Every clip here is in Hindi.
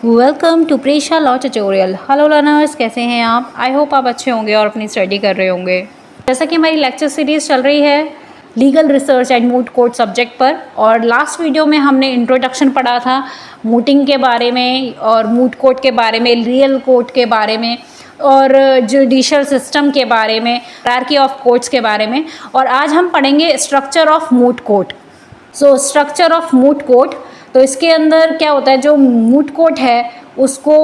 Welcome to Presha law tutorial. Hello learners, कैसे हैं आप? आई होप आप अच्छे होंगे और अपनी स्टडी कर रहे होंगे। जैसा कि हमारी लेक्चर सीरीज़ चल रही है legal research and moot court subject पर, और लास्ट वीडियो में हमने इंट्रोडक्शन पढ़ा था मूटिंग के बारे में और मूट कोर्ट के बारे में, रियल कोर्ट के बारे में और जुडिशियल सिस्टम के बारे में, हायरार्की ऑफ कोर्ट्स के बारे में। और आज हम पढ़ेंगे structure of moot court. So structure of moot court, तो इसके अंदर क्या होता है, जो मूट कोर्ट है उसको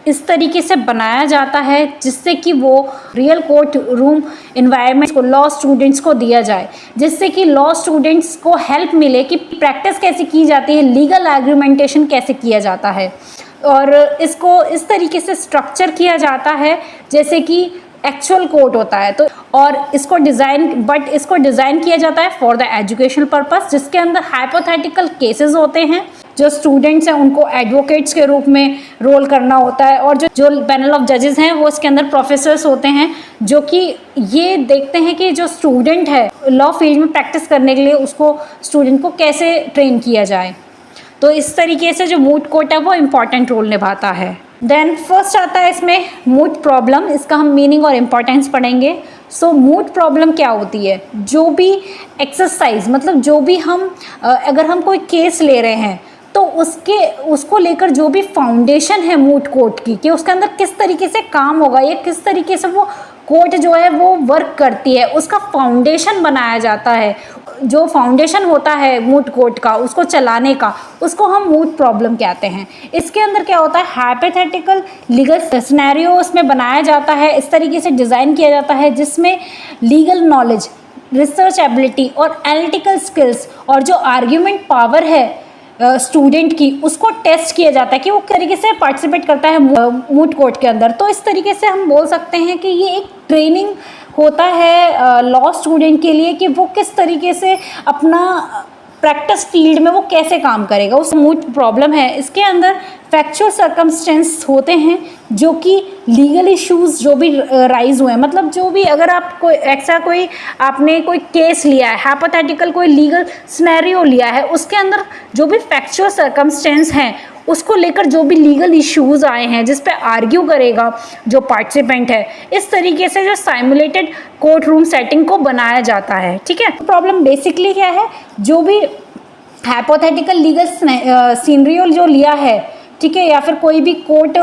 इस तरीके से बनाया जाता है जिससे कि वो रियल कोर्ट रूम इन्वायरमेंट को लॉ स्टूडेंट्स को दिया जाए, जिससे कि लॉ स्टूडेंट्स को हेल्प मिले कि प्रैक्टिस कैसे की जाती है, लीगल आर्ग्यूमेंटेशन कैसे किया जाता है। और इसको इस तरीके से स्ट्रक्चर किया जाता है जैसे कि एक्चुअल कोर्ट होता है। तो और इसको डिज़ाइन किया जाता है फॉर द एजुकेशनल पर्पस, जिसके अंदर हाइपोथेटिकल केसेस होते हैं। जो स्टूडेंट्स हैं उनको एडवोकेट्स के रूप में रोल करना होता है, और जो पैनल ऑफ जजेस हैं वो इसके अंदर प्रोफेसर्स होते हैं, जो कि ये देखते हैं कि जो स्टूडेंट है लॉ फील्ड में प्रैक्टिस करने के लिए उसको स्टूडेंट को कैसे ट्रेन किया जाए। तो इस तरीके से जो मूट कोर्ट है वो इम्पॉर्टेंट रोल निभाता है। देन फर्स्ट आता है इसमें मूट प्रॉब्लम। इसका हम मीनिंग और इम्पॉर्टेंस पढ़ेंगे। सो मूट प्रॉब्लम क्या होती है? जो भी एक्सरसाइज, मतलब जो भी अगर हम कोई केस ले रहे हैं तो उसको लेकर जो भी फाउंडेशन है मूट कोर्ट की, कि उसके अंदर किस तरीके से काम होगा, ये किस तरीके से वो कोर्ट जो है वो वर्क करती है, उसका फाउंडेशन बनाया जाता है। जो फाउंडेशन होता है मूट कोर्ट का, उसको चलाने का, उसको हम मूट प्रॉब्लम कहते हैं। इसके अंदर क्या होता है, हाइपोथेटिकल लीगल सिनेरियो इसमें बनाया जाता है, इस तरीके से डिज़ाइन किया जाता है जिसमें लीगल नॉलेज, रिसर्च एबिलिटी और एनालिटिकल स्किल्स और जो आर्ग्यूमेंट पावर है स्टूडेंट की, उसको टेस्ट किया जाता है कि वो किस तरीके से पार्टिसिपेट करता है मूट कोर्ट के अंदर। तो इस तरीके से हम बोल सकते हैं कि ये एक ट्रेनिंग होता है लॉ स्टूडेंट के लिए कि वो किस तरीके से अपना प्रैक्टिस फील्ड में वो कैसे काम करेगा। उस मूट प्रॉब्लम है, इसके अंदर फैक्चुअल सर्कमस्टेंस होते हैं जो कि लीगल इश्यूज जो भी राइज हुए हैं, मतलब जो भी अगर आप आपने कोई केस लिया है, हाइपोथेटिकल कोई लीगल सिनेरियो लिया है, उसके अंदर जो भी फैक्चुअल सर्कमस्टेंस हैं उसको लेकर जो भी लीगल इश्यूज आए हैं जिस पे आर्ग्यू करेगा जो पार्टिसिपेंट है, इस तरीके से जो साइमुलेटेड कोर्ट रूम सेटिंग को बनाया जाता है। ठीक है, प्रॉब्लम बेसिकली क्या है, जो भी हाइपोथेटिकल लीगल सिनेरियो जो लिया है, ठीक है, या फिर कोई भी कोर्ट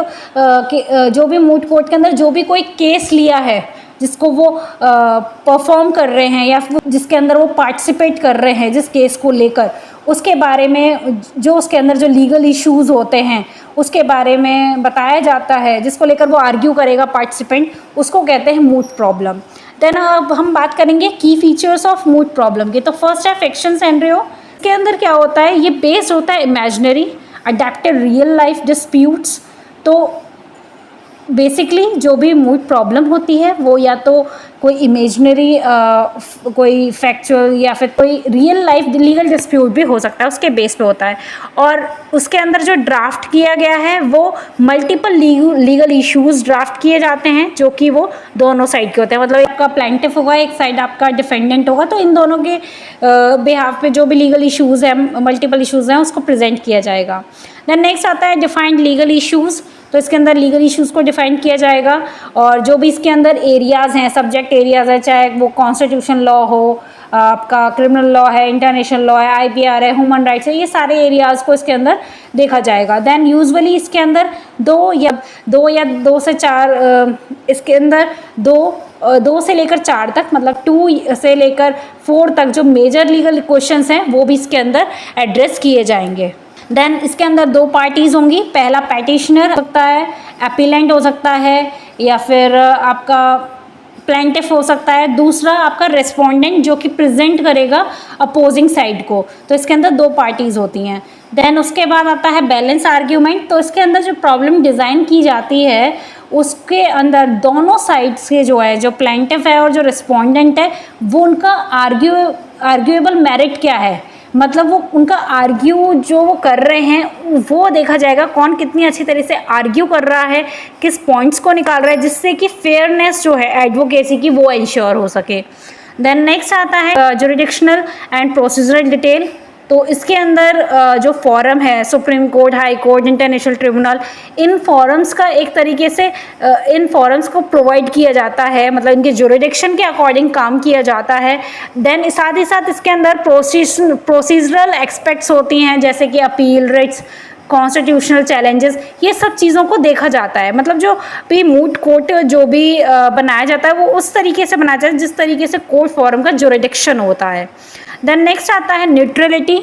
जो भी मूट कोर्ट के अंदर जो भी कोई केस लिया है जिसको वो परफॉर्म कर रहे हैं या फिर जिसके अंदर वो पार्टिसिपेट कर रहे हैं जिस केस को लेकर, उसके बारे में जो उसके अंदर जो लीगल इश्यूज होते हैं उसके बारे में बताया जाता है, जिसको लेकर वो आर्ग्यू करेगा पार्टिसिपेंट, उसको कहते हैं मूट प्रॉब्लम। देन अब हम बात करेंगे की फीचर्स ऑफ मूट प्रॉब्लम की। तो फर्स्ट है फिक्शन सिनेरियो। इसके अंदर क्या होता है, ये बेस्ड होता है imaginary adapted real life disputes. तो बेसिकली जो भी मूट प्रॉब्लम होती है वो या तो कोई इमेजिनरी कोई फैक्चुअल या फिर कोई रियल लाइफ लीगल डिस्प्यूट भी हो सकता है, उसके बेस पे होता है। और उसके अंदर जो ड्राफ्ट किया गया है वो मल्टीपल लीगल इश्यूज ड्राफ्ट किए जाते हैं जो कि वो दोनों साइड के होते हैं। मतलब आपका प्लेंटिफ होगा, एक साइड आपका डिफेंडेंट होगा, तो इन दोनों के बिहाफ पे जो भी लीगल इश्यूज हैं, मल्टीपल इश्यूज हैं, उसको प्रेजेंट किया जाएगा। देन नेक्स्ट आता है डिफाइंड लीगल इश्यूज। तो इसके अंदर लीगल इश्यूज़ को डिफाइन किया जाएगा और जो भी इसके अंदर एरियाज़ हैं, सब्जेक्ट एरियाज़ है, चाहे वो कॉन्स्टिट्यूशन लॉ हो, आपका क्रिमिनल लॉ है, इंटरनेशनल लॉ है, IPR है, ह्यूमन राइट्स है, ये सारे एरियाज़ को इसके अंदर देखा जाएगा। देन यूजुअली इसके अंदर दो या दो से चार इसके अंदर दो से लेकर 4 तक, मतलब 2 से लेकर 4 तक जो मेजर लीगल क्वेश्चंस हैं वो भी इसके अंदर एड्रेस किए जाएंगे। देन इसके अंदर 2 पार्टीज़ होंगी, पहला पैटिशनर हो सकता है, एपिलेंट हो सकता है, या फिर आपका प्लेंटिफ हो सकता है, दूसरा आपका रेस्पोंडेंट जो कि प्रेजेंट करेगा अपोजिंग साइड को। तो इसके अंदर 2 पार्टीज़ होती हैं। देन उसके बाद आता है बैलेंस आर्ग्यूमेंट। तो इसके अंदर जो प्रॉब्लम डिज़ाइन की जाती है उसके अंदर दोनों साइड्स के जो है, जो प्लेंटिफ है और जो रिस्पोंडेंट है, वो उनका आर्ग्यूएबल मेरिट क्या है, मतलब वो उनका आर्ग्यू जो वो कर रहे हैं वो देखा जाएगा, कौन कितनी अच्छी तरह से आर्ग्यू कर रहा है, किस पॉइंट्स को निकाल रहा है, जिससे कि फेयरनेस जो है एडवोकेसी की वो इंश्योर हो सके। देन नेक्स्ट आता है जुरिडिक्शनल एंड प्रोसीजरल डिटेल। तो इसके अंदर जो फॉरम है, supreme court, high court, international tribunal, इन फॉरम्स का एक तरीके से इन फॉरम्स को प्रोवाइड किया जाता है, मतलब इनके जुरिडिक्शन के अकॉर्डिंग काम किया जाता है। देन साथ ही साथ इसके अंदर प्रोसीजरल एक्सपेक्ट्स होती हैं, जैसे कि अपील, रिट्स, कॉन्स्टिट्यूशनल चैलेंजेस, ये सब चीज़ों को देखा जाता है। मतलब जो भी मूट कोर्ट जो भी बनाया जाता है वो उस तरीके से बनाया जाता है जिस तरीके से कोर्ट फॉरम का जुरिडिक्शन होता है। देन नेक्स्ट आता है न्यूट्रलिटी।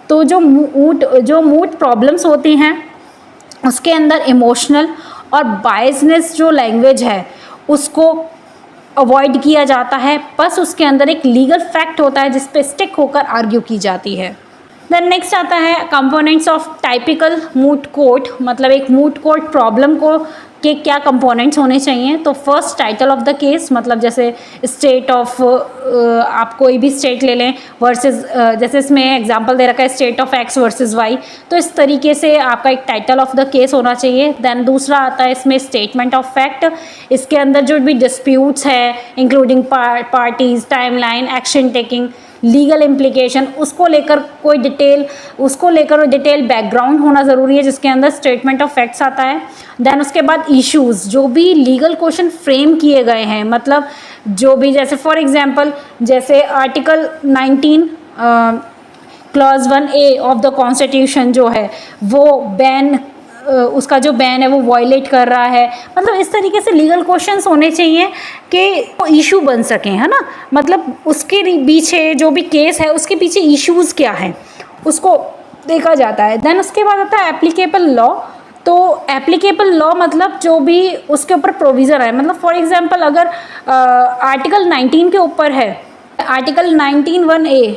तो जो मूट प्रॉब्लम्स होती हैं उसके अंदर इमोशनल और बायसनेस जो लैंग्वेज है उसको अवॉइड किया जाता है, बस उसके अंदर एक लीगल फैक्ट होता है जिस पे स्टिक होकर आर्ग्यू की जाती है। देन नेक्स्ट आता है components of typical moot court, मतलब एक मूट कोर्ट प्रॉब्लम को के क्या कंपोनेंट्स होने चाहिए। तो first title of the case, मतलब जैसे स्टेट ऑफ, आप कोई भी स्टेट ले लें वर्सेस, जैसे इसमें एग्जांपल दे रखा है state of X versus Y, तो इस तरीके से आपका एक टाइटल ऑफ द केस होना चाहिए। देन दूसरा आता है इसमें स्टेटमेंट ऑफ फैक्ट, इसके अंदर जो भी डिस्प्यूट्स है including parties, timeline, action taking, legal implication, उसको लेकर डिटेल बैकग्राउंड होना ज़रूरी है जिसके अंदर स्टेटमेंट ऑफ फैक्ट्स आता है। देन उसके बाद इश्यूज़, जो भी लीगल क्वेश्चन फ्रेम किए गए हैं, मतलब जो भी, जैसे फॉर एग्जांपल जैसे article 19 clause 1A of the constitution जो है वो बैन, उसका जो बैन है वो वायलेट कर रहा है। मतलब इस तरीके से लीगल क्वेश्चंस होने चाहिए कि वो इशू बन सकें, है ना। मतलब उसके पीछे जो भी केस है उसके पीछे इश्यूज़ क्या हैं उसको देखा जाता है। देन उसके बाद आता है एप्लीकेबल लॉ। तो एप्लीकेबल लॉ मतलब जो भी उसके ऊपर प्रोविज़न है, मतलब फॉर एग्जांपल अगर आर्टिकल 19 के ऊपर है, आर्टिकल 19(1)(a),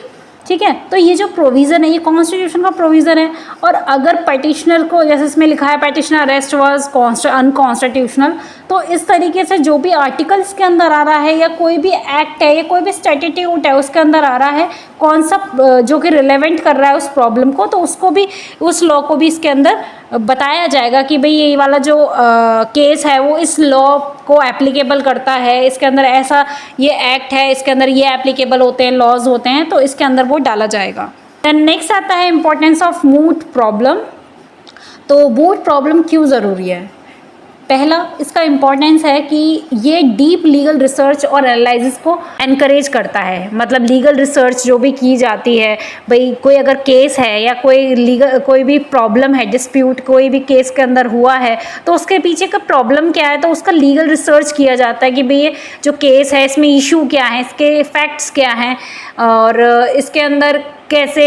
ठीक है, तो ये जो प्रोविज़न है ये कॉन्स्टिट्यूशन का प्रोविज़न है। और अगर पटिशनर को, जैसे इसमें लिखा है पटिशनर अरेस्ट वाज अनकॉन्स्टिट्यूशनल, तो इस तरीके से जो भी आर्टिकल्स के अंदर आ रहा है या कोई भी एक्ट है या कोई भी स्टैट्यूट है उसके अंदर आ रहा है कौन सा जो कि रिलेवेंट कर रहा है उस प्रॉब्लम को, तो उसको भी, उस लॉ को भी इसके अंदर बताया जाएगा कि भाई ये वाला जो केस है वो इस लॉ को एप्लीकेबल करता है, इसके अंदर ऐसा ये एक्ट है, इसके अंदर ये एप्लीकेबल होते हैं, लॉज होते हैं, तो इसके अंदर वो डाला जाएगा। देन नेक्स्ट आता है इम्पोर्टेंस ऑफ मूट प्रॉब्लम। तो मूट प्रॉब्लम क्यों ज़रूरी है? पहला इसका इम्पोर्टेंस है कि ये डीप लीगल रिसर्च और एनालिसिस को एनकरेज करता है। मतलब लीगल रिसर्च जो भी की जाती है, भाई कोई अगर केस है या कोई भी प्रॉब्लम है, डिस्प्यूट कोई भी केस के अंदर हुआ है, तो उसके पीछे का प्रॉब्लम क्या है, तो उसका लीगल रिसर्च किया जाता है कि भाई ये जो केस है इसमें इशू क्या है, इसके फैक्ट्स क्या हैं और इसके अंदर कैसे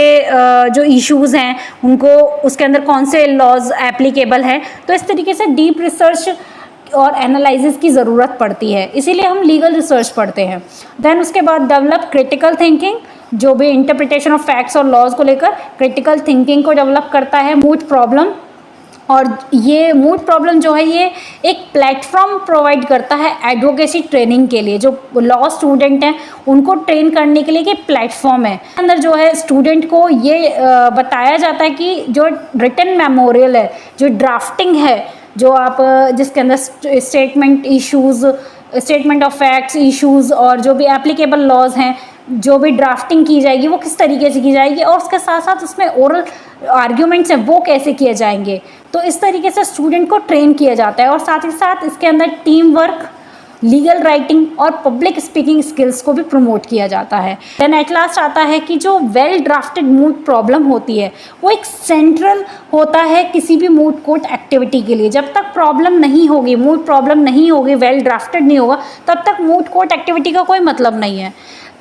जो इश्यूज़ हैं उनको, उसके अंदर कौन से लॉज एप्लीकेबल हैं। तो इस तरीके से डीप रिसर्च और एनालिसिस की ज़रूरत पड़ती है, इसीलिए हम लीगल रिसर्च पढ़ते हैं। देन उसके बाद डेवलप क्रिटिकल थिंकिंग, जो भी इंटरप्रिटेशन ऑफ फैक्ट्स और लॉज को लेकर क्रिटिकल थिंकिंग को डेवलप करता है मूट प्रॉब्लम। और ये मूट प्रॉब्लम जो है ये एक प्लेटफॉर्म प्रोवाइड करता है एडवोकेसी ट्रेनिंग के लिए। जो लॉ स्टूडेंट हैं उनको ट्रेन करने के लिए एक प्लेटफॉर्म है। अंदर जो है स्टूडेंट को ये बताया जाता है कि जो रिटन मेमोरियल है, जो ड्राफ्टिंग है, जो आप जिसके अंदर स्टेटमेंट ऑफ फैक्ट्स, इश्यूज़ और जो भी एप्लीकेबल लॉज हैं, जो भी ड्राफ्टिंग की जाएगी वो किस तरीके से की जाएगी, और उसके साथ साथ उसमें ओरल आर्ग्यूमेंट्स हैं वो कैसे किए जाएंगे। तो इस तरीके से स्टूडेंट को ट्रेन किया जाता है। और साथ ही साथ इसके अंदर टीम वर्क, लीगल राइटिंग और पब्लिक स्पीकिंग स्किल्स को भी प्रमोट किया जाता है। देन एट लास्ट आता है कि जो वेल ड्राफ्टेड मूट प्रॉब्लम होती है वो एक सेंट्रल होता है किसी भी मूट कोर्ट एक्टिविटी के लिए। जब तक प्रॉब्लम नहीं होगी, मूट प्रॉब्लम नहीं होगी, वेल ड्राफ्टेड नहीं होगा, तब तक मूट कोर्ट एक्टिविटी का कोई मतलब नहीं है।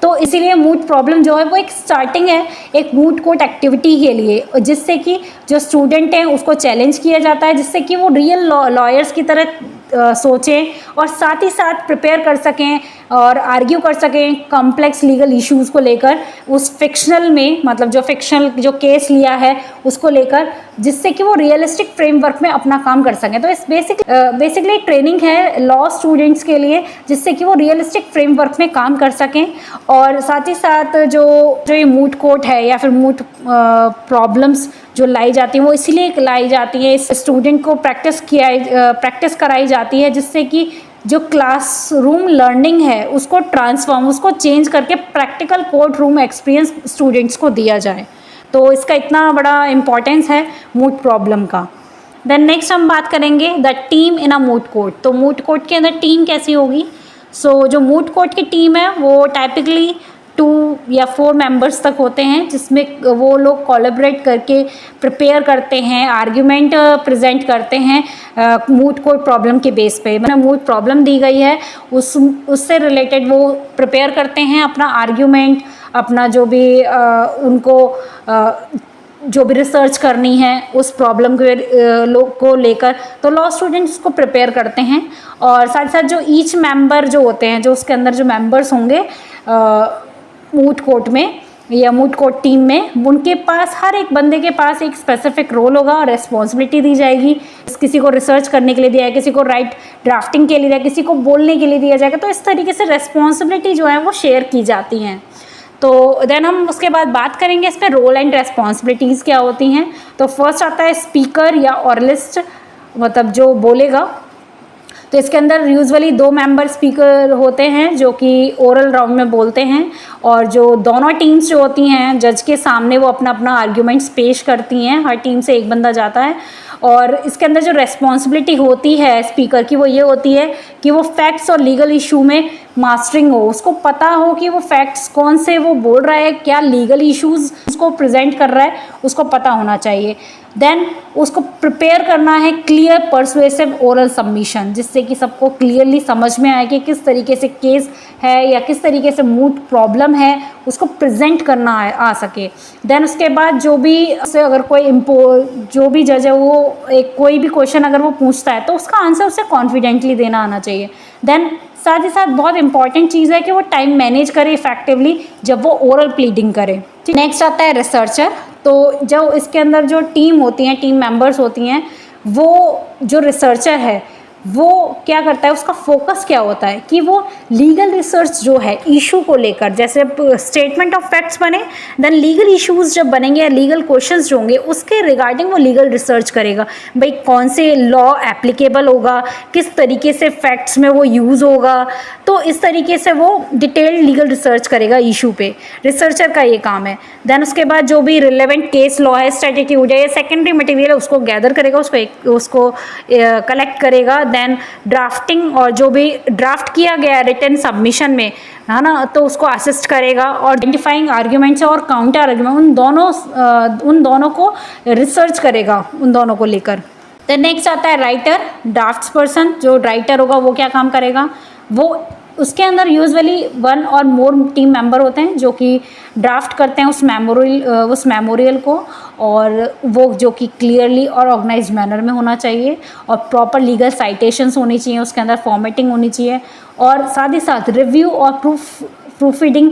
तो इसीलिए मूट प्रॉब्लम जो है वो एक स्टार्टिंग है एक मूट कोर्ट एक्टिविटी के लिए, जिससे कि जो स्टूडेंट हैं उसको चैलेंज किया जाता है, जिससे कि वो रियल लॉयर्स की तरह सोचें और साथ ही साथ प्रिपेयर कर सकें और आर्ग्यू कर सकें कॉम्प्लेक्स लीगल इश्यूज़ को लेकर उस फिक्शनल में, मतलब जो फिक्शनल जो केस लिया है उसको लेकर, जिससे कि वो रियलिस्टिक फ्रेमवर्क में अपना काम कर सकें। तो इस बेसिकली ट्रेनिंग है लॉ स्टूडेंट्स के लिए, जिससे कि वो रियलिस्टिक फ्रेमवर्क में काम कर सकें। और साथ ही साथ जो ये मूट कोर्ट है या फिर मूट प्रॉब्लम्स जो लाई जाती हैं वो इसीलिए लाई जाती है, इस स्टूडेंट को प्रैक्टिस कराई जाती है, जिससे कि जो क्लासरूम लर्निंग है उसको चेंज करके practical court room experience students को दिया जाए। तो इसका इतना बड़ा इम्पोर्टेंस है मूड प्रॉब्लम का। देन नेक्स्ट हम बात करेंगे the team in a moot court. तो मूड कोर्ट के अंदर टीम कैसी होगी? सो जो मूड कोर्ट की टीम है वो टाइपिकली 2 या 4 मेंबर्स तक होते हैं, जिसमें वो लोग कोलैबोरेट करके प्रिपेयर करते हैं, आर्ग्यूमेंट प्रेजेंट करते हैं मूड कोर्ट प्रॉब्लम के बेस पे। मतलब मूड प्रॉब्लम दी गई है उससे रिलेटेड वो प्रिपेयर करते हैं अपना आर्ग्यूमेंट, अपना जो भी उनको जो भी रिसर्च करनी है उस प्रॉब्लम को लेकर, तो लॉ स्टूडेंट्स उसको प्रिपेयर करते हैं। और साथ साथ जो ईच मेंबर जो होते हैं, जो उसके अंदर जो मेंबर्स होंगे मूड कोर्ट में या मूड कोर्ट टीम में, उनके पास हर एक बंदे के पास एक स्पेसिफिक रोल होगा और रिस्पॉन्सिबिलिटी दी जाएगी। किसी को रिसर्च करने के लिए दिया है, किसी को राइट ड्राफ्टिंग के लिए दिया, किसी को बोलने के लिए दिया जाएगा। तो इस तरीके से रिस्पॉन्सिबिलिटी जो है वो शेयर की जाती हैं। तो देन हम उसके बाद बात करेंगे इस पर रोल एंड रेस्पॉन्सिबिलिटीज़ क्या होती हैं। तो फर्स्ट आता है स्पीकर या ऑरलिस्ट, मतलब जो बोलेगा। तो इसके अंदर यूजुअली 2 मेंबर स्पीकर होते हैं जो कि ओरल राउंड में बोलते हैं, और जो दोनों टीम्स जो होती हैं जज के सामने वो अपना अपना आर्ग्यूमेंट्स पेश करती हैं। हर टीम से एक बंदा जाता है, और इसके अंदर जो रेस्पॉन्सिबिलिटी होती है स्पीकर की वो ये होती है कि वो फैक्ट्स और लीगल इशू में मास्टरिंग हो, उसको पता हो कि वो फैक्ट्स कौन से वो बोल रहा है, क्या लीगल इश्यूज उसको प्रेजेंट कर रहा है, उसको पता होना चाहिए। देन उसको प्रिपेयर करना है क्लियर पर्सुएसिव ओरल सबमिशन, जिससे कि सबको क्लियरली समझ में आए कि किस तरीके से केस है या किस तरीके से मूड प्रॉब्लम है, उसको प्रेजेंट करना आ सके। देन उसके बाद जो भी अगर कोई जो भी जज है वो कोई भी क्वेश्चन अगर वो पूछता है तो उसका आंसर उसे कॉन्फिडेंटली देना आना चाहिए। देन साथ ही साथ बहुत इंपॉर्टेंट चीज़ है कि वो टाइम मैनेज करे इफेक्टिवली जब वो ओरल प्लीडिंग करे। नेक्स्ट आता है रिसर्चर। तो जो इसके अंदर जो टीम होती हैं, टीम मेंबर्स होती हैं, वो जो रिसर्चर है वो क्या करता है, उसका फोकस क्या होता है कि वो लीगल रिसर्च जो है इशू को लेकर, जैसे स्टेटमेंट ऑफ फैक्ट्स बने, देन लीगल इश्यूज जब बनेंगे या लीगल क्वेश्चंस जो होंगे उसके रिगार्डिंग वो लीगल रिसर्च करेगा। भाई कौन से लॉ एप्लीकेबल होगा, किस तरीके से फैक्ट्स में वो यूज़ होगा, तो इस तरीके से वो डिटेल्ड लीगल रिसर्च करेगा इशू पे। रिसर्चर का ये काम है। देन उसके बाद जो भी रिलेवेंट केस लॉ है, स्टैट्यूट है या सेकेंडरी मटेरियल है उसको गैदर करेगा, उसको कलेक्ट करेगा। देन ड्राफ्टिंग, और जो भी ड्राफ्ट किया गया रिटन सबमिशन में है ना, तो उसको असिस्ट करेगा। और आइडेंटिफाइंग आर्ग्यूमेंट्स और काउंटर आर्ग्यूमेंट उन दोनों को रिसर्च करेगा, उन दोनों को लेकर। देन नेक्स्ट आता है राइटर, ड्राफ्ट्स पर्सन। जो राइटर होगा वो क्या काम करेगा, वो उसके अंदर यूजुअली 1 और मोर टीम मेंबर होते हैं जो कि ड्राफ्ट करते हैं उस मेमोरियल को, और वो जो कि क्लियरली और ऑर्गेनाइज्ड मैनर में होना चाहिए, और प्रॉपर लीगल साइटेशंस होनी चाहिए, उसके अंदर फॉर्मेटिंग होनी चाहिए, और साथ ही साथ रिव्यू और प्रूफ रीडिंग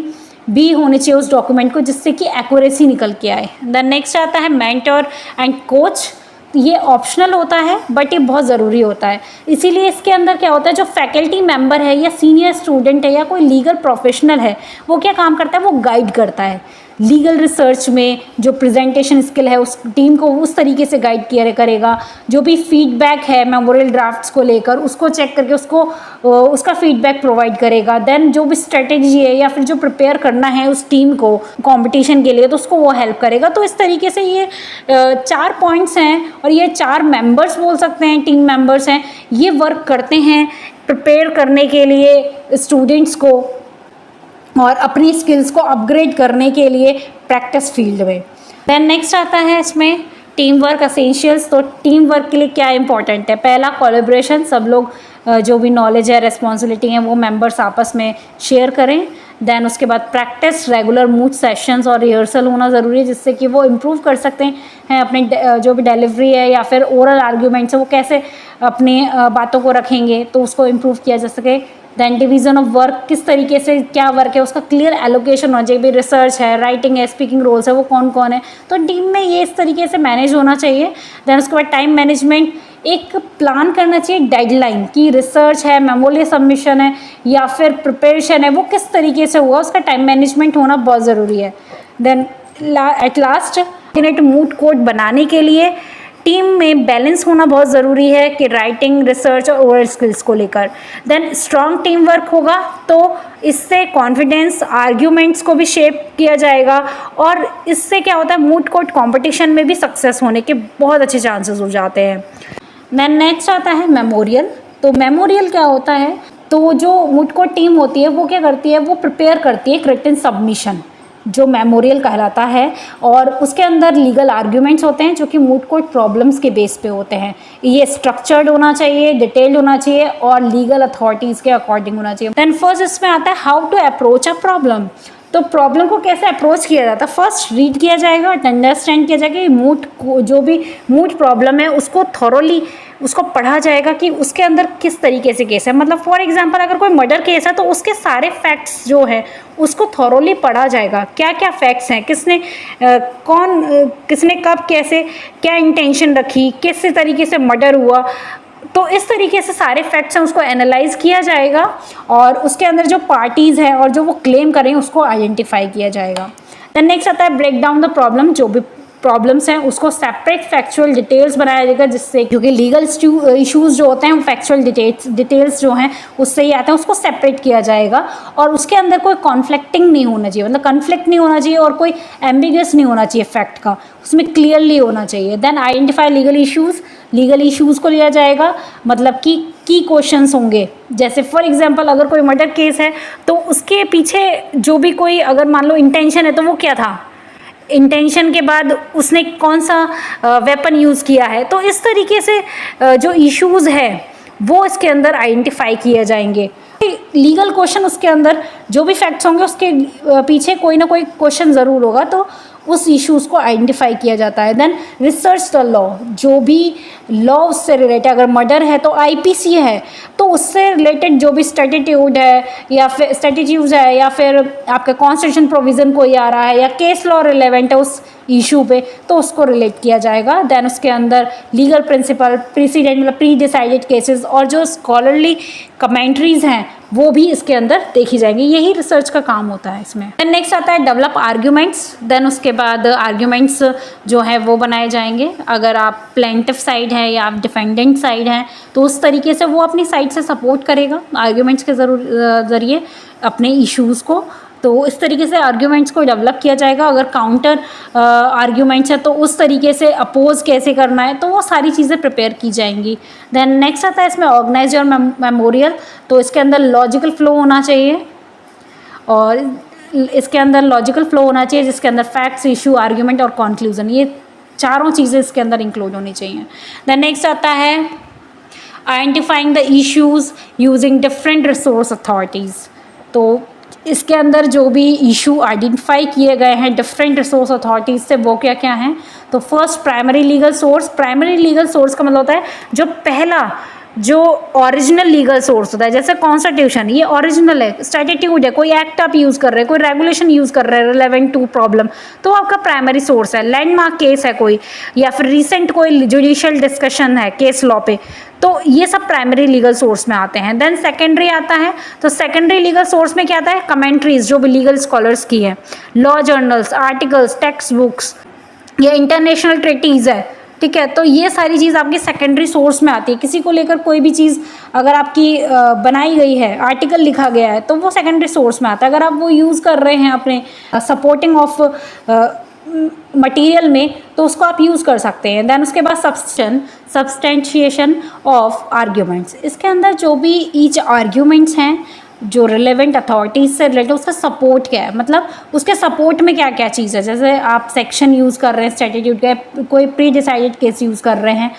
भी होनी चाहिए उस डॉक्यूमेंट को, जिससे कि एक्यूरेसी निकल के आए। देन नेक्स्ट आता है मेंटर एंड कोच। ये ऑप्शनल होता है बट ये बहुत ज़रूरी होता है। इसीलिए इसके अंदर क्या होता है, जो फैकल्टी मेंबर है या सीनियर स्टूडेंट है या कोई लीगल प्रोफेशनल है, वो क्या काम करता है, वो गाइड करता है लीगल रिसर्च में। जो प्रेजेंटेशन स्किल है उस टीम को उस तरीके से गाइड किया करेगा। जो भी फीडबैक है मेमोरियल ड्राफ्ट्स को लेकर उसको चेक करके उसका फीडबैक प्रोवाइड करेगा। देन जो भी स्ट्रेटेजी है या फिर जो प्रिपेयर करना है उस टीम को कंपटीशन के लिए, तो उसको वो हेल्प करेगा। तो इस तरीके से ये 4 पॉइंट्स हैं, और ये 4 मेंबर्स बोल सकते हैं, टीम मेंबर्स हैं, ये वर्क करते हैं प्रिपेयर करने के लिए स्टूडेंट्स को और अपनी स्किल्स को अपग्रेड करने के लिए प्रैक्टिस फील्ड में। देन नेक्स्ट आता है इसमें टीम वर्क एसेंशियल्स। तो टीम वर्क के लिए क्या इंपॉर्टेंट है, पहला कोलैबोरेशन, सब लोग जो भी नॉलेज है, रिस्पॉन्सिबिलिटी है, वो मेंबर्स आपस में शेयर करें। देन उसके बाद प्रैक्टिस, रेगुलर मूड सेशंस और रिहर्सल होना ज़रूरी है, जिससे कि वो इम्प्रूव कर सकते हैं अपने जो भी डिलीवरी है या फिर ओरल आर्ग्यूमेंट्स है वो कैसे अपनी बातों को रखेंगे, तो उसको इम्प्रूव किया जा सके। दैन डिवीज़न ऑफ वर्क, किस तरीके से क्या वर्क है उसका क्लियर एलोकेशन होना चाहिए। भी रिसर्च है, राइटिंग है, स्पीकिंग रोल्स है, वो कौन कौन है, तो टीम में ये इस तरीके से मैनेज होना चाहिए। दैन उसके बाद टाइम मैनेजमेंट, एक प्लान करना चाहिए डेडलाइन की, रिसर्च है, मेमोरियल सबमिशन है या फिर प्रिपरेशन है, वो किस तरीके से हुआ, उसका टाइम मैनेजमेंट होना बहुत ज़रूरी है। Then at last moot court बनाने के लिए टीम में बैलेंस होना बहुत ज़रूरी है कि राइटिंग, रिसर्च और ओरल स्किल्स को लेकर। देन स्ट्रॉन्ग टीम वर्क होगा तो इससे कॉन्फिडेंस, आर्ग्यूमेंट्स को भी शेप किया जाएगा और इससे क्या होता है, मूड कोर्ट कॉम्पिटिशन में भी सक्सेस होने के बहुत अच्छे चांसेस हो जाते हैं। देन नेक्स्ट आता है मेमोरियल। तो मेमोरियल क्या होता है, तो जो मूड कोर्ट टीम होती है वो क्या करती है, वो प्रिपेयर करती है एक रिटन सबमिशन जो मेमोरियल कहलाता है और उसके अंदर लीगल आर्ग्यूमेंट्स होते हैं जो कि मूड कोर्ट प्रॉब्लम्स के बेस पे होते हैं। ये स्ट्रक्चर्ड होना चाहिए, डिटेल्ड होना चाहिए और लीगल अथॉरिटीज़ के अकॉर्डिंग होना चाहिए। देन फर्स्ट इसमें आता है how to approach a problem. तो प्रॉब्लम को कैसे अप्रोच किया जाता है, फर्स्ट रीड किया जाएगा, अंडरस्टैंड किया जाएगा कि मूड जो भी मूड प्रॉब्लम है उसको थॉरोली उसको पढ़ा जाएगा कि उसके अंदर किस तरीके से केस है। मतलब फॉर एग्जांपल अगर कोई मर्डर केस है तो उसके सारे फैक्ट्स जो है उसको थॉरोली पढ़ा जाएगा, क्या क्या फैक्ट्स हैं, किसने कब कैसे क्या इंटेंशन रखी, किस तरीके से मर्डर हुआ। तो इस तरीके से सारे फैक्ट्स हैं उसको एनालाइज किया जाएगा और उसके अंदर जो पार्टीज़ हैं और जो वो क्लेम करें उसको आइडेंटिफाई किया जाएगा। देन नेक्स्ट आता है ब्रेक डाउन द प्रॉब्लम। जो भी प्रॉब्लम्स हैं उसको सेपरेट फैक्चुअल डिटेल्स बनाया जाएगा, जिससे क्योंकि लीगल इश्यूज जो होते हैं वो फैक्चुअल डिटेल्स जो हैं उससे ही आते हैं, उसको सेपरेट किया जाएगा और उसके अंदर कोई कॉन्फ्लिक्टिंग नहीं होना चाहिए, मतलब कन्फ्लिक्ट नहीं होना चाहिए और कोई एम्बिगस नहीं होना चाहिए फैक्ट का, उसमें क्लियरली होना चाहिए। देन आइडेंटिफाई लीगल इश्यूज़ को लिया जाएगा, मतलब कि की क्वेश्चंस होंगे, जैसे फॉर एग्जांपल अगर कोई मर्डर केस है तो उसके पीछे जो भी कोई अगर मान लो इंटेंशन है तो वो क्या था, इंटेंशन के बाद उसने कौन सा वेपन यूज़ किया है। तो इस तरीके से जो इश्यूज़ है वो इसके अंदर आइडेंटिफाई किए जाएंगे। लीगल क्वेश्चन उसके अंदर जो भी फैक्ट्स होंगे उसके पीछे कोई ना कोई क्वेश्चन ज़रूर होगा, तो उस इश्यूज़ को आइडेंटिफाई किया जाता है। देन रिसर्च द लॉ, जो भी लॉ उससे रिलेटेड, अगर मर्डर है तो आईपीसी है तो उससे रिलेटेड जो भी स्टैट्यूट है या फिर आपका कॉन्स्टिट्यूशन प्रोविज़न कोई आ रहा है या केस लॉ रिलेवेंट है उस इशू पे तो उसको रिलेट किया जाएगा। देन उसके अंदर लीगल प्रिंसिपल, प्रेसिडेंट मतलब प्री डिसाइडेड केसेस और जो स्कॉलरली कमेंट्रीज़ हैं वो भी इसके अंदर देखी जाएंगी। यही रिसर्च का काम होता है इसमें। देन नेक्स्ट आता है डेवलप आर्ग्यूमेंट्स। देन उसके बाद आर्ग्यूमेंट्स जो है वो बनाए जाएंगे। अगर आप प्लेंटिफ साइड है या आप डिफेंडेंट साइड हैं तो उस तरीके से वो अपनी साइड से सपोर्ट करेगा आर्ग्यूमेंट्स के ज़रिए अपने इश्यूज़ को। तो इस तरीके से आर्ग्यूमेंट्स को डेवलप किया जाएगा। अगर काउंटर आर्ग्यूमेंट्स है तो उस तरीके से अपोज कैसे करना है, तो वो सारी चीज़ें प्रिपेयर की जाएंगी। देन नेक्स्ट आता है इसमें ऑर्गेनाइज और मेमोरियल। तो इसके अंदर लॉजिकल फ्लो होना चाहिए और इसके अंदर लॉजिकल फ्लो होना चाहिए जिसके अंदर फैक्ट्स, इशू, आर्ग्यूमेंट और कंक्लूजन, ये चारों चीज़ें इसके अंदर इंक्लूड होनी चाहिए। देन नेक्स्ट आता है identifying the issues using different resource authorities. तो इसके अंदर जो भी इशू आइडेंटिफाई किए गए हैं डिफरेंट रिसोर्स अथॉरिटीज़ से वो क्या क्या हैं। तो फर्स्ट प्राइमरी लीगल सोर्स का मतलब होता है जो पहला जो ओरिजिनल लीगल सोर्स होता है, जैसे कॉन्स्टिट्यूशन ये ओरिजिनल है, स्टैट्यूट है, कोई एक्ट आप यूज़ कर रहे हैं, कोई रेगुलेशन यूज़ कर रहे हैं रिलेवेंट टू प्रॉब्लम, तो आपका प्राइमरी सोर्स है। लैंडमार्क केस है कोई या फिर रिसेंट कोई जुडिशियल डिस्कशन है केस लॉ पे, तो ये सब प्राइमरी लीगल सोर्स में आते हैं। देन सेकेंडरी आता है, तो सेकेंडरी लीगल सोर्स में क्या आता है, कमेंट्रीज जो भी लीगल स्कॉलर्स की है, law journals, articles, text books या इंटरनेशनल ट्रीटीज़ है, ठीक है। तो ये सारी चीज़ आपकी सेकेंडरी सोर्स में आती है। किसी को लेकर कोई भी चीज़ अगर आपकी बनाई गई है, आर्टिकल लिखा गया है, तो वो सेकेंडरी सोर्स में आता है। अगर आप वो यूज़ कर रहे हैं अपने सपोर्टिंग ऑफ मटेरियल में तो उसको आप यूज़ कर सकते हैं। देन उसके बाद सब्सटेंशिएशन ऑफ आर्ग्यूमेंट्स। इसके अंदर जो भी ईच आर्ग्यूमेंट्स हैं जो रिलेवेंट अथॉरिटीज़ से रिलेटेड, उसका सपोर्ट क्या है, मतलब उसके सपोर्ट में क्या क्या चीज़ है। जैसे आप सेक्शन यूज़ कर रहे हैं स्टैट्यूट का, कोई प्री डिसाइडेड केस यूज़ कर रहे हैं,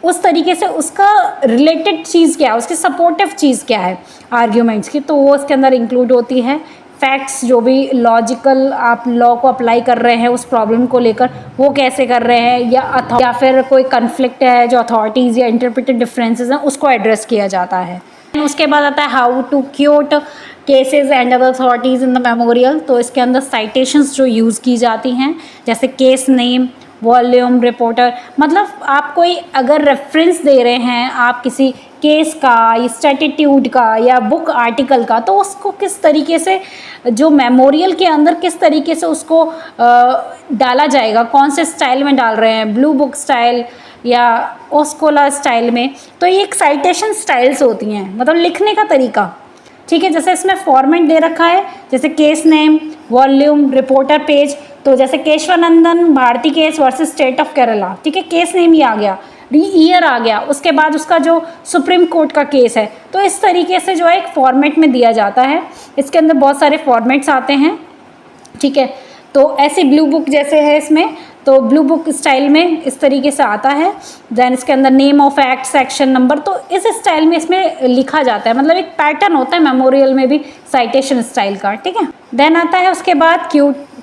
उस तरीके से उसका रिलेटेड चीज़ क्या है, उसकी सपोर्टिव चीज़ क्या है आर्ग्यूमेंट्स की, तो वो उसके अंदर इंक्लूड होती है। फैक्ट्स जो भी लॉजिकल आप लॉ को अप्लाई कर रहे हैं उस प्रॉब्लम को लेकर वो कैसे कर रहे हैं, या फिर कोई कन्फ्लिक्ट है जो अथॉरिटीज़ या इंटरप्रेटेड डिफरेंसेस हैं उसको एड्रेस किया जाता है। उसके बाद आता है how to quote cases and other authorities in the memorial. तो इसके अंदर साइटेशंस जो यूज़ की जाती हैं जैसे केस नेम, वॉल्यूम, रिपोर्टर, मतलब आप कोई अगर रेफरेंस दे रहे हैं आप किसी केस का या स्टैट्यूट का या बुक आर्टिकल का, तो उसको किस तरीके से जो मेमोरियल के अंदर किस तरीके से उसको डाला जाएगा, कौन से स्टाइल में डाल रहे हैं, ब्लू बुक स्टाइल या ओस्कोला स्टाइल में। तो ये एक साइटेशन स्टाइल्स होती हैं, मतलब लिखने का तरीका, ठीक है। जैसे इसमें फॉर्मेट दे रखा है, जैसे case name, volume, reporter page. तो जैसे Keshavanandan Bharati case versus state of Kerala, ठीक है, केस नेम ही आ गया, ईयर आ गया, उसके बाद उसका जो सुप्रीम कोर्ट का केस है। तो इस तरीके से जो है एक फॉर्मेट में दिया जाता है। इसके अंदर बहुत सारे फॉर्मेट्स आते हैं, ठीक है। तो ऐसे ब्लू बुक जैसे है इसमें, तो ब्लू बुक स्टाइल में इस तरीके से आता है। देन इसके अंदर name of act, section number, तो इस स्टाइल में इसमें लिखा जाता है, मतलब एक पैटर्न होता है मेमोरियल में भी साइटेशन स्टाइल का, ठीक है। देन आता है उसके बाद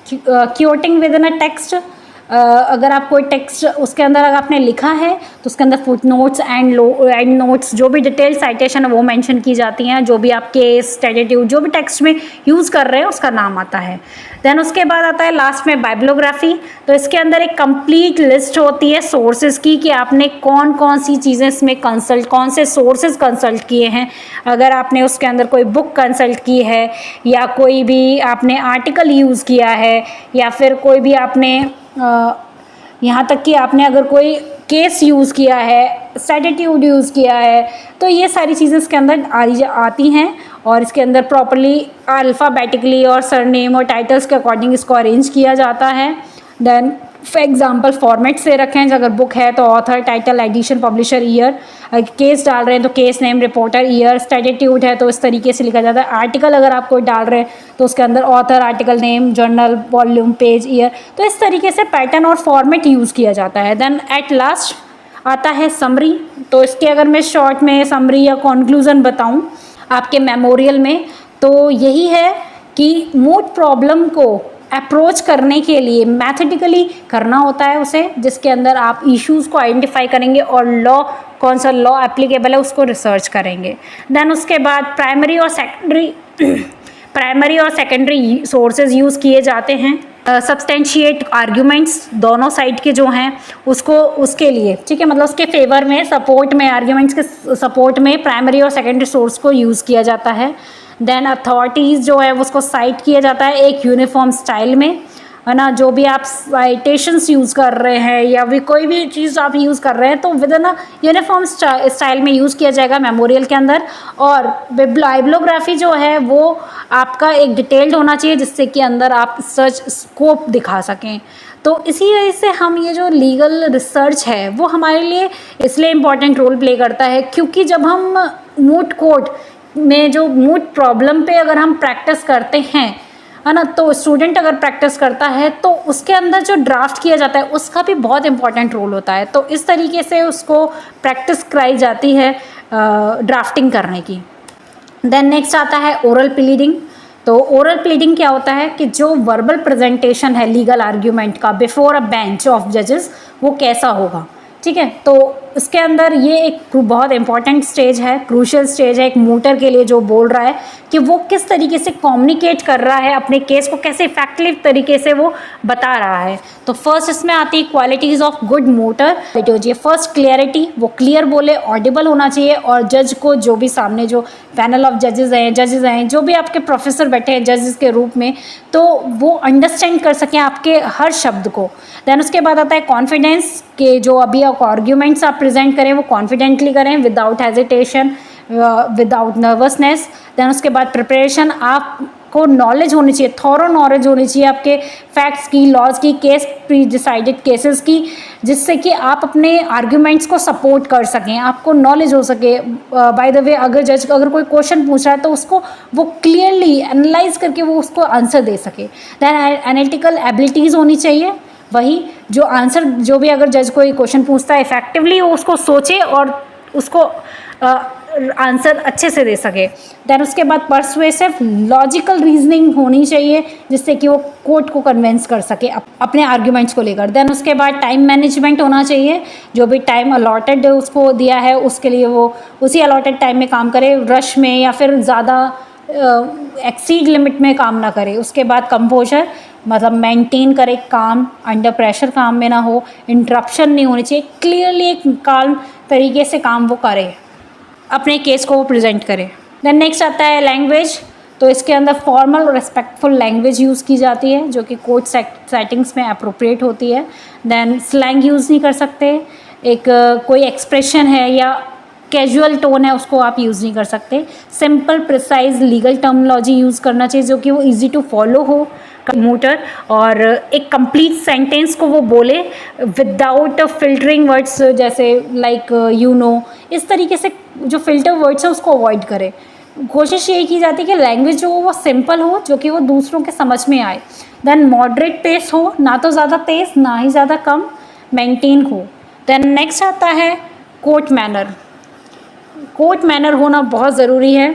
क्योटिंग विद इन अ टेक्स्ट। अगर आप कोई टेक्स्ट उसके अंदर अगर आपने लिखा है तो उसके अंदर फुट नोट्स एंड नोट्स, जो भी डिटेल साइटेशन है वो मेंशन की जाती हैं, जो भी आप केस, स्टेटिट्यूड, जो भी टेक्स्ट में यूज़ कर रहे हैं उसका नाम आता है। देन उसके बाद आता है लास्ट में बाइब्लोग्राफी। तो इसके अंदर एक कंप्लीट लिस्ट होती है सोर्सेज की, कि आपने कौन कौन सी चीज़ें इसमें कंसल्ट, कौन से सोर्सेज कंसल्ट किए हैं। अगर आपने उसके अंदर कोई बुक कंसल्ट की है, या कोई भी आपने आर्टिकल यूज़ किया है, या फिर कोई भी आपने यहाँ तक कि आपने अगर कोई केस यूज़ किया है, स्टैटिट्यूड यूज़ किया है, तो ये सारी चीज़ें इसके अंदर आती हैं। और इसके अंदर प्रॉपरली अल्फ़ाबेटिकली और सरनेम और टाइटल्स के अकॉर्डिंग इसको अरेंज किया जाता है। देन फॉर एग्जांपल फॉर्मेट से रखें, अगर बुक है तो author, title, edition, publisher, year. Case डाल रहे हैं तो case name, reporter, year. Statute है तो इस तरीके से लिखा जाता है। आर्टिकल अगर आप कोई डाल रहे हैं तो उसके अंदर author, article name, journal, volume, page, year. तो इस तरीके से पैटर्न और फॉर्मेट यूज़ किया जाता है। देन एट लास्ट आता है समरी। तो इसके अगर मैं शॉर्ट में समरी या कंक्लूजन बताऊं आपके मेमोरियल में, तो यही है कि मूड प्रॉब्लम को अप्रोच करने के लिए मैथेटिकली करना होता है उसे, जिसके अंदर आप इश्यूज़ को आइडेंटिफाई करेंगे और लॉ, कौन सा लॉ एप्लीकेबल है उसको रिसर्च करेंगे। देन उसके बाद प्राइमरी और सेकेंडरी सोर्सेज यूज़ किए जाते हैं। सब्सटेंशिएट आर्ग्यूमेंट्स दोनों साइड के जो हैं उसको, उसके लिए, ठीक है, मतलब उसके फेवर में, सपोर्ट में, आर्ग्यूमेंट्स के सपोर्ट में प्राइमरी और सेकेंडरी सोर्स को यूज़ किया जाता है। देन अथॉरिटीज़ जो है उसको साइट किया जाता है एक यूनिफॉर्म स्टाइल में, है ना। जो भी आप साइटेशंस यूज़ कर रहे हैं या भी कोई भी चीज़ आप यूज़ कर रहे हैं तो with in a uniform style में यूज़ किया जाएगा मेमोरियल के अंदर। और बाइब्लोग्राफी जो है वो आपका एक डिटेल्ड होना चाहिए, जिससे कि अंदर आप सर्च स्कोप दिखा सकें। तो इसी वजह से हम ये जो लीगल रिसर्च है वो हमारे लिए इसलिए इम्पॉर्टेंट रोल प्ले करता है, क्योंकि जब हम मूट कोर्ट में जो मूट प्रॉब्लम पे अगर हम प्रैक्टिस करते हैं, है ना, तो स्टूडेंट अगर प्रैक्टिस करता है तो उसके अंदर जो ड्राफ्ट किया जाता है उसका भी बहुत इंपॉर्टेंट रोल होता है। तो इस तरीके से उसको प्रैक्टिस कराई जाती है ड्राफ्टिंग करने की। देन नेक्स्ट आता है ओरल प्लीडिंग। तो ओरल प्लीडिंग क्या होता है कि जो वर्बल प्रेजेंटेशन है लीगल आर्ग्यूमेंट का बिफोर अ बेंच ऑफ जजेस, वो कैसा होगा, ठीक है। तो इसके अंदर ये एक बहुत इंपॉर्टेंट स्टेज है, क्रूशियल स्टेज है एक मूटर के लिए, जो बोल रहा है कि वो किस तरीके से कम्युनिकेट कर रहा है अपने केस को, कैसे इफेक्टिव तरीके से वो बता रहा है। तो फर्स्ट इसमें आती है qualities of good mooter. First clarity, वो क्लियर बोले, ऑडिबल होना चाहिए, और जज को, जो भी सामने जो पैनल ऑफ जजेस हैं, जो भी आपके प्रोफेसर बैठे हैं जजेस के रूप में, तो वो अंडरस्टैंड कर सकें आपके हर शब्द को। देन उसके बाद आता है कॉन्फिडेंस, के जो अभी आर्ग्यूमेंट्स आप प्रेजेंट करें वो कॉन्फिडेंटली करें, without hesitation, without nervousness. Then उसके बाद प्रिपरेशन, आपको नॉलेज होनी चाहिए, थॉरो नॉलेज होनी चाहिए आपके फैक्ट्स की, लॉज की, केस प्री डिसाइडेड केसेस की, जिससे कि आप अपने आर्ग्यूमेंट्स को सपोर्ट कर सकें, आपको नॉलेज हो सके। बाय द वे, अगर जज अगर कोई क्वेश्चन पूछ रहा है तो उसको वो क्लियरली एनालाइज करके वो उसको आंसर दे सके। दैन एनालिटिकल एबिलिटीज़ होनी चाहिए, वही जो आंसर, जो भी अगर जज कोई क्वेश्चन पूछता है इफेक्टिवली वो उसको सोचे और उसको आंसर अच्छे से दे सके। देन उसके बाद परसुएसिव लॉजिकल रीजनिंग होनी चाहिए, जिससे कि वो कोर्ट को कन्विंस कर सके अपने आर्ग्यूमेंट्स को लेकर। देन उसके बाद टाइम मैनेजमेंट होना चाहिए, जो भी टाइम अलॉटेड उसको दिया है उसके लिए वो उसी अलॉटेड टाइम में काम करे, रश में या फिर ज़्यादा एक्सीड लिमिट में काम ना करे। उसके बाद कंपोजर, मतलब मेंटेन करे काम, अंडर प्रेशर काम में ना हो, इंटरप्शन नहीं होनी चाहिए, क्लियरली एक काल्म तरीके से काम वो करे, अपने केस को वो प्रेजेंट करे। देन नेक्स्ट आता है लैंग्वेज। तो इसके अंदर फॉर्मल और रिस्पेक्टफुल लैंग्वेज यूज़ की जाती है, जो कि कोर्ट सेटिंग्स में अप्रोप्रिएट होती है। देन स्लैंग यूज़ नहीं कर सकते। एक कोई एक्सप्रेशन है या कैजुअल टोन है उसको आप यूज़ नहीं कर सकते। Simple precise legal terminology use करना चाहिए जो कि वो इजी टू फॉलो हो मोटर, और एक कंप्लीट सेंटेंस को वो बोले विदाउट फिल्टरिंग वर्ड्स, जैसे लाइक यू नो, इस तरीके से जो फिल्टर वर्ड्स है उसको अवॉइड करें। कोशिश यही की जाती है कि लैंग्वेज जो हो वो सिंपल हो, जो कि वो दूसरों के समझ में आए। देन मॉडरेट पेस हो, ना तो ज़्यादा तेज़ ना ही ज़्यादा कम, मेंटेन हो। देन नेक्स्ट आता है कोर्ट मैनर। कोर्ट मैनर होना बहुत ज़रूरी है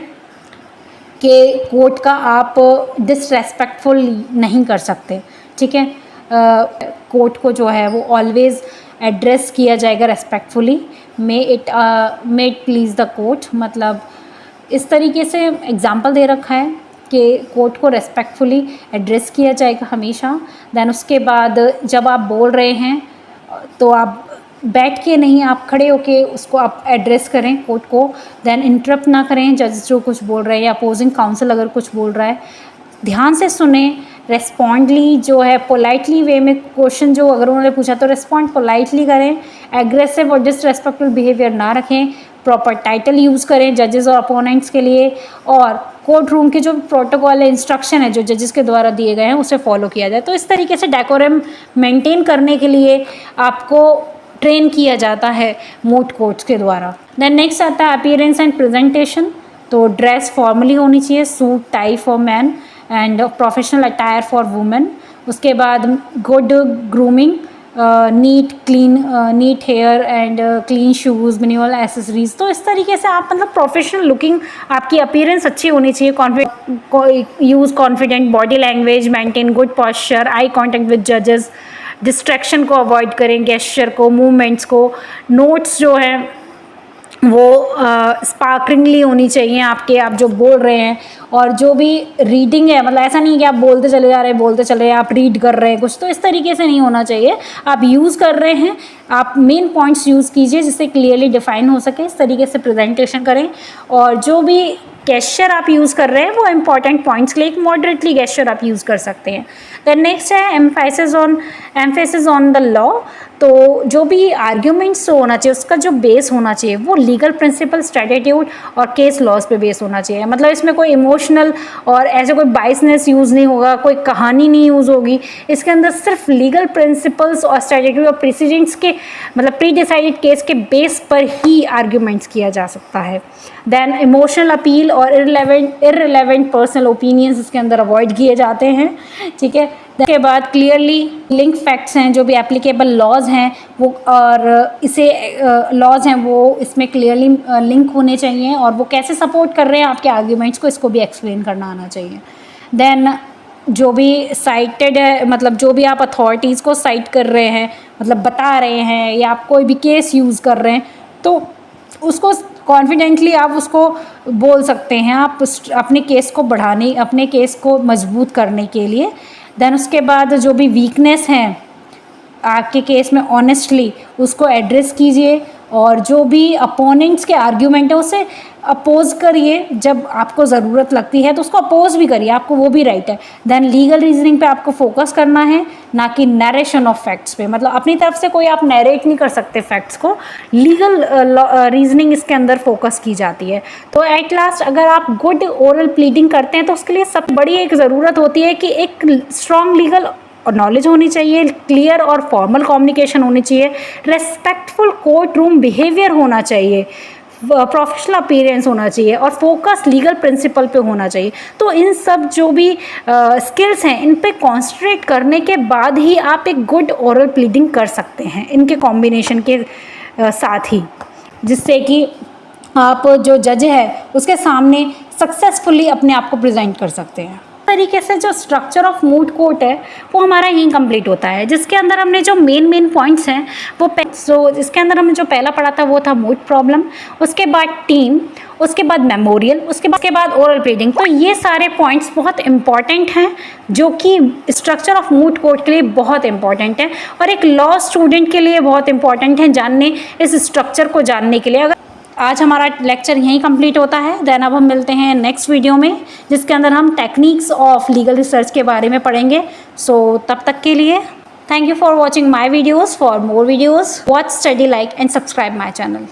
कि कोर्ट का आप डिसरेस्पेक्टफुल नहीं कर सकते, ठीक है। कोर्ट को जो है वो ऑलवेज़ एड्रेस किया जाएगा respectfully. May it please the court, मतलब इस तरीके से एग्जाम्पल दे रखा है कि कोर्ट को रेस्पेक्टफुली एड्रेस किया जाएगा हमेशा। देन उसके बाद जब आप बोल रहे हैं तो आप बैठ के नहीं, आप खड़े होके उसको आप एड्रेस करें कोर्ट को। देन इंटरप्ट ना करें जज जो कुछ बोल रहे हैं या अपोजिंग काउंसिल अगर कुछ बोल रहा है, ध्यान से सुने। रेस्पॉन्डली जो है पोलाइटली वे में क्वेश्चन जो अगर उन्होंने पूछा तो रिस्पॉन्ड पोलाइटली करें। एग्रेसिव और डिसरेस्पेक्टफुल बिहेवियर ना रखें। प्रॉपर टाइटल यूज़ करें जजेस और अपोनेंट्स के लिए, और कोर्ट रूम के जो प्रोटोकॉल है, इंस्ट्रक्शन है जो जजेस के द्वारा दिए गए हैं उसे फॉलो किया जाए। तो इस तरीके से डेकोरम मेंटेन करने के लिए आपको ट्रेन किया जाता है मूट कोर्ट्स के द्वारा। देन नेक्स्ट आता है अपीयरेंस एंड प्रेजेंटेशन। तो ड्रेस फॉर्मली होनी चाहिए, suit tie for man and professional attire for women. उसके बाद good grooming, neat hair and clean shoes, minimal accessories. तो इस तरीके से आप मतलब प्रोफेशनल लुकिंग, आपकी अपीयरेंस अच्छी होनी चाहिए। Use confident body language, maintain good posture, eye contact with जजेस, डिस्ट्रैक्शन को अवॉइड करें, गेस्चर को, मूवमेंट्स को। नोट्स जो हैं वो स्पार्कलिंगली होनी चाहिए आपके, आप जो बोल रहे हैं। और जो भी रीडिंग है, मतलब ऐसा नहीं कि आप बोलते चले जा रहे हैं, बोलते चले आप रीड कर रहे हैं कुछ, तो इस तरीके से नहीं होना चाहिए। आप यूज़ कर रहे हैं, आप मेन पॉइंट्स यूज़ कीजिए जिससे क्लियरली डिफाइन हो सके, इस तरीके से प्रेजेंटेशन करें। और जो भी गेस्चर आप यूज़ कर रहे हैं वो इंपॉर्टेंट पॉइंट्स के लिए एक मॉडरेटली गेस्चर आप यूज़ कर सकते हैं। देन नेक्स्ट है एम्फेसिस ऑन द लॉ। तो जो भी आर्ग्यूमेंट्स होना चाहिए उसका जो बेस होना चाहिए वो लीगल प्रिंसिपल, स्टैट्यूट और केस लॉज पे बेस होना चाहिए। मतलब इसमें कोई इमोशनल और ऐसे कोई बाइसनेस यूज़ नहीं होगा, कोई कहानी नहीं यूज़ होगी। इसके अंदर सिर्फ लीगल प्रिंसिपल्स और स्टैट्यूट और प्रेसिडेंट्स के, मतलब प्री डिसाइडेड केस के बेस पर ही आर्ग्यूमेंट्स किया जा सकता है। देन इमोशनल अपील और इररिलेवेंट पर्सनल ओपिनियंस इसके अंदर अवॉइड किए जाते हैं, ठीक है। उसके बाद क्लियरली लिंक फैक्ट्स हैं, जो भी एप्लीकेबल लॉज हैं वो, और इसे लॉज हैं वो इसमें क्लियरली लिंक होने चाहिए, और वो कैसे सपोर्ट कर रहे हैं आपके आर्ग्यूमेंट्स को, इसको भी एक्सप्लेन करना आना चाहिए। देन जो भी साइटेड है, मतलब जो भी आप अथॉरिटीज़ को साइट कर रहे हैं, मतलब बता रहे हैं, या आप कोई भी केस यूज़ कर रहे हैं, तो उसको कॉन्फिडेंटली आप उसको बोल सकते हैं, आप अपने केस को बढ़ाने, अपने केस को मजबूत करने के लिए। देन उसके बाद जो भी वीकनेस हैं आपके केस में, ऑनेस्टली उसको एड्रेस कीजिए, और जो भी अपोनेंट्स के आर्ग्यूमेंट है उसे अपोज करिए। जब आपको ज़रूरत लगती है तो उसको अपोज भी करिए, आपको वो भी राइट है। देन लीगल रीजनिंग पे आपको फोकस करना है, ना कि नरेशन ऑफ फैक्ट्स पे। मतलब अपनी तरफ से कोई आप नरेट नहीं कर सकते फैक्ट्स को, लीगल रीजनिंग इसके अंदर फोकस की जाती है। तो एट लास्ट अगर आप गुड ओरल प्लीडिंग करते हैं तो उसके लिए सब बड़ी एक ज़रूरत होती है कि एक स्ट्रॉन्ग लीगल और नॉलेज होनी चाहिए, क्लियर और फॉर्मल कम्युनिकेशन होनी चाहिए, रेस्पेक्टफुल कोर्ट रूम बिहेवियर होना चाहिए, प्रोफेशनल अपीयरेंस होना चाहिए, और फोकस लीगल प्रिंसिपल पे होना चाहिए। तो इन सब जो भी स्किल्स हैं इन पे कॉन्सेंट्रेट करने के बाद ही आप एक गुड ओरल प्लीडिंग कर सकते हैं, इनके कॉम्बिनेशन के साथ ही, जिससे कि आप जो जज है उसके सामने सक्सेसफुली अपने आप को प्रेजेंट कर सकते हैं। तरीके से जो स्ट्रक्चर ऑफ मूट कोर्ट है वो हमारा यहीं कंप्लीट होता है, जिसके अंदर हमने जो मेन पॉइंट्स हैं वो इसके अंदर हमने जो पहला पढ़ा था वो था मूट प्रॉब्लम, उसके बाद टीम, उसके बाद मेमोरियल, उसके बाद ओरल प्लीडिंग। तो ये सारे पॉइंट्स बहुत इंपॉर्टेंट हैं जो कि स्ट्रक्चर ऑफ मूट कोर्ट के लिए बहुत इंपॉर्टेंट है, और एक लॉ स्टूडेंट के लिए बहुत इंपॉर्टेंट है जानने, इस स्ट्रक्चर को जानने के लिए। अगर आज हमारा लेक्चर यहीं कंप्लीट होता है। देन अब हम मिलते हैं नेक्स्ट वीडियो में, जिसके अंदर हम टेक्निक्स ऑफ लीगल रिसर्च के बारे में पढ़ेंगे। सो तब तक के लिए Thank you for watching my videos. For more videos, watch Study Like and subscribe my channel.